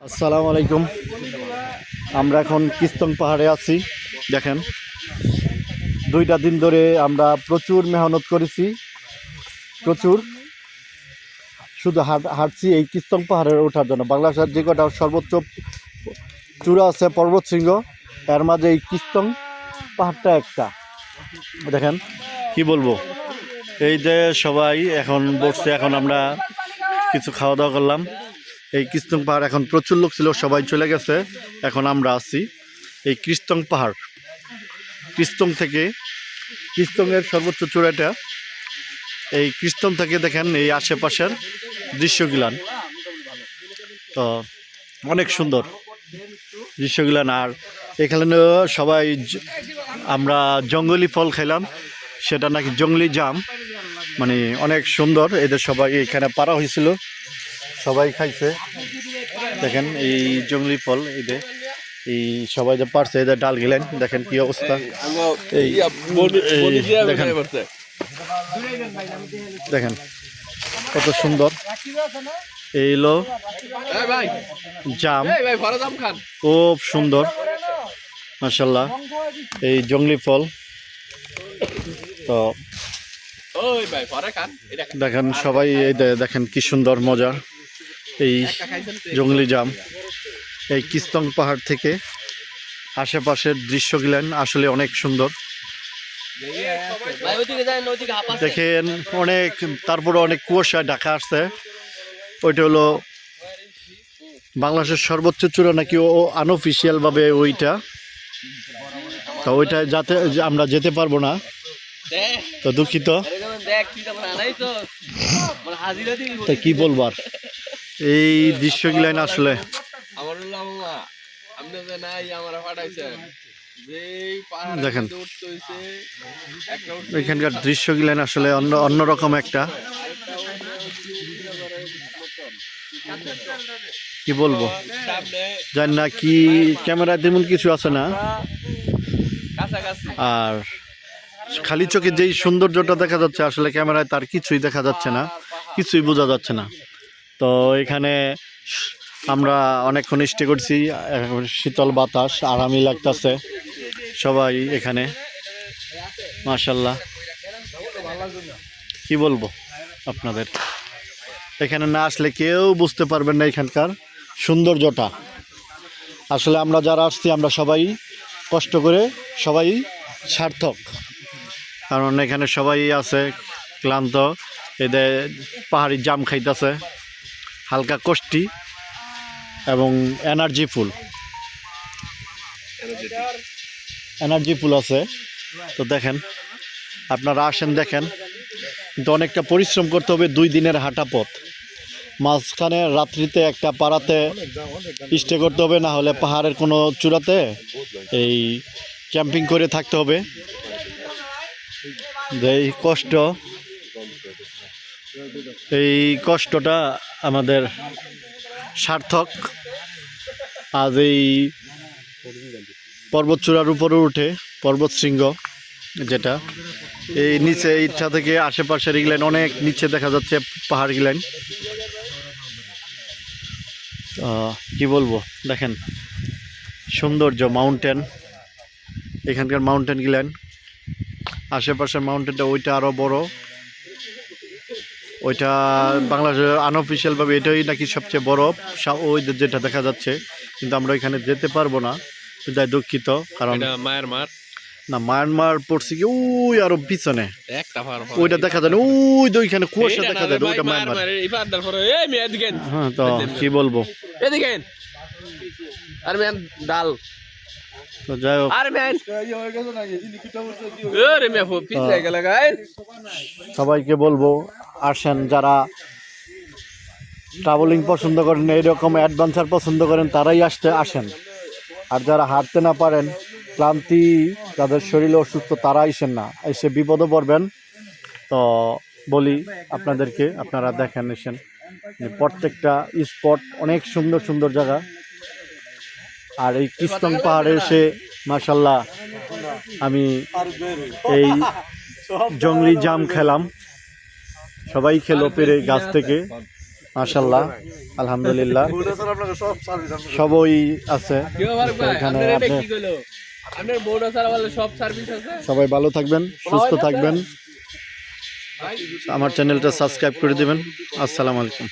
আসসালামু আলাইকুম। আমরা এখন কিস্তং পাহাড়ে আছি। দেখেন, 2টা দিন ধরে আমরা প্রচুর মেহনত করেছি, প্রচুর শুধু হাঁটছি এই কিস্তং পাহাড়ে ওঠার জন্য। বাংলাদেশের যে কটা সর্বোচ্চ চূড়া আছে পর্বত শৃঙ্গ, এর মাঝে এই কিস্তং পাহাড়টা একটা। দেখেন, কি বলবো, এই যে সবাই এখন বসছে, এখন আমরা কিছু খাওয়া দাওয়া করলাম। এই কিস্তং পাহাড় এখন প্রচুর লোক ছিল, সবাই চলে গেছে, এখন আমরা আছি এই কিস্তং পাহাড়। কিস্তং থেকে, কিস্তংয়ের সর্বোচ্চ চূড়াটা এই কিস্তং থেকে দেখেন এই আশেপাশের দৃশ্যগুলান, তো অনেক সুন্দর দৃশ্যগুলান। আর এখানে সবাই আমরা জঙ্গলি ফল খাইলাম, সেটা নাকি জঙ্গলি জাম, মানে অনেক সুন্দর। এদের সবাই এখানে পারা হয়েছিল, সবাই খাইছে। দেখেন এই জঙ্গলি ফল, এই সবাই যে পারছে, এদের ডাল গেলেন, দেখেন কি অবস্থা। এই দেখেন, দেখেন কত সুন্দর। এই হলো জাম, খুব সুন্দর মাশাআল্লাহ। এই জঙ্গলি ফল, তো দেখেন সবাই, এই দেখেন কি সুন্দর মজা। এই জঙ্গলি জাম, এই কিস্তং পাহাড় থেকে আশেপাশের দৃশ্যগুলেন আসলে অনেক সুন্দর। দেখেন অনেক, তারপরে অনেক কুয়াশা ঢাকা আসছে। ওইটা হলো বাংলাদেশের সর্বোচ্চ চূড়া নাকি, ও আনঅফিসিয়াল ভাবে ওইটা, তো ওইটা যাতে আমরা যেতে পারবো না, তো দুঃখিত। তা কি বলবার, এই দৃশ্যগুলান আসলে দেখেন, এখানকার দৃশ্যগুলান আসলে অন্যরকম একটা, কি বলবো, জানি না কি ক্যামেরায় তেমন কিছু আছে না, আর খালি চোখে যেই সৌন্দর্যটা দেখা যাচ্ছে আসলে ক্যামেরায় তার কিছুই দেখা যাচ্ছে না, কিছুই বোঝা যাচ্ছে না। তো এখানে আমরা অনেকক্ষণ স্টে করছি, শীতল বাতাস, আরামই লাগতেছে সবাই এখানে, মাশাআল্লাহ। কি বলবো আপনাদের, এখানে না আসলে কেউ বুঝতে পারবেন না এখানকার সৌন্দর্যটা। আসলে আমরা যারা আসছি, আমরা সবাই কষ্ট করে, সবাই সার্থক, কারণ এখানে সবাই আছে ক্লান্ত, এদের পাহাড়ি জাম খাইতেছে, হালকা কষ্টি এবং এনার্জি ফুল আছে। তো দেখেন, আপনারা আসেন, দেখেন, কিন্তু অনেকটা পরিশ্রম করতে হবে, 2 দিনের হাঁটা পথ, মাঝখানে রাত্রিতে একটা পাড়াতে স্টে করতে হবে, না হলে পাহাড়ের কোনো চূড়াতে এই ক্যাম্পিং করে থাকতে হবে। এই কষ্ট, এই কষ্টটা আমাদের সার্থক। আজ এই পর্বত চূড়ার উপরে উঠে, পর্বত শৃঙ্গ যেটা, এই নিচে ইচ্ছা থেকে আশেপাশের এগুলেন অনেক নিচে দেখা যাচ্ছে পাহাড় গিলেন। কি বলবো, দেখেন সৌন্দর্য, মাউন্টেন, এখানকার মাউন্টেন গিলেন, আশেপাশের মাউন্টেনটা, ওইটা আরো বড়, ওইটা বাংলাদেশের আনঅফিসিয়াল ভাবে এটাই নাকি সবচেয়ে বড়, ওই যেটা দেখা যাচ্ছে, কিন্তু আমরা এখানে যেতে পারবো না, যাই দুঃখিত। কারণ মায়ানমার পড়ছি কি ওই আরো পিছনে, ওইটা দেখা যায় না, ওই তো ওইখানে কুয়াশা দেখা যায়, ওইটা মায়ানমার। হ্যাঁ, তো কি বলবো, তো যাই হোক, সবাইকে বলবো আসেন, যারা ট্রাভেলিং পছন্দ করেন, এইরকম অ্যাডভেঞ্চার পছন্দ করেন, তারাই আসেন। আর যারা হাঁটতে না পারেন, ক্লান্তি, যাদের শরীরে অসুস্থ, তারা আসেন না, এসে বিপদে পড়বেন। তো বলি আপনাদেরকে, আপনারা দেখেন, এসেন, প্রত্যেকটা স্পট অনেক সুন্দর সুন্দর জায়গা। আর এই কিস্তং পাহাড়ে এসে মাশাআল্লাহ আমি এই জঙ্গলি জাম খেলাম, সবাই খেলো পেরে গাছ থেকে, মাশাআল্লাহ, আলহামদুলিল্লাহ, সবই আছে এখানে। সবাই ভালো থাকবেন, সুস্থ থাকবেন, আমার চ্যানেলটা সাবস্ক্রাইব করে দিবেন। আসসালামু আলাইকুম।